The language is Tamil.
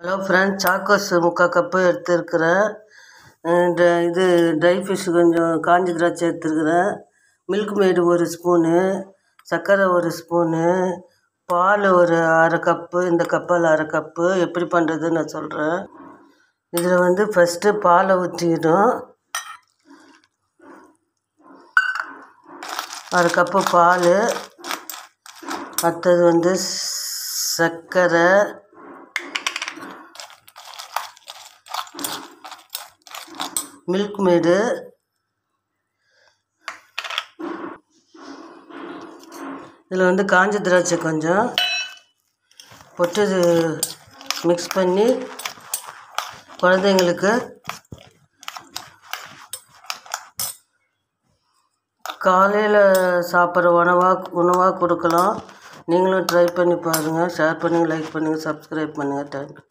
ஹலோ ஃப்ரெண்ட்ஸ், சாக்கோஸ் 3/4 கப்பு எடுத்துருக்கிறேன். இது ட்ரை ஃபிஷ் கொஞ்சம் காஞ்சி திராட்சை எடுத்துருக்கிறேன். மில்க் மேடு 1 ஸ்பூனு, சர்க்கரை 1 ஸ்பூனு, பால் ஒரு 1/2 கப்பு. இந்த கப்பால் 1/2 கப்பு. எப்படி பண்ணுறதுன்னு நான் சொல்கிறேன். இதில் ஃபஸ்ட்டு பாலை ஊற்றிடும். 1/2 கப்பு பால். அடுத்தது சர்க்கரை, மில்க் மேடு, இதில் காஞ்ச திராட்சை கொஞ்சம் போட்டு மிக்ஸ் பண்ணி குழந்தைங்களுக்கு காலையில் சாப்பிட்ற உணவாக கொடுக்கலாம். நீங்களும் ட்ரை பண்ணி பாருங்கள். ஷேர் பண்ணுங்கள், லைக் பண்ணுங்கள், சப்ஸ்கிரைப் பண்ணுங்கள். தேங்க்யூ.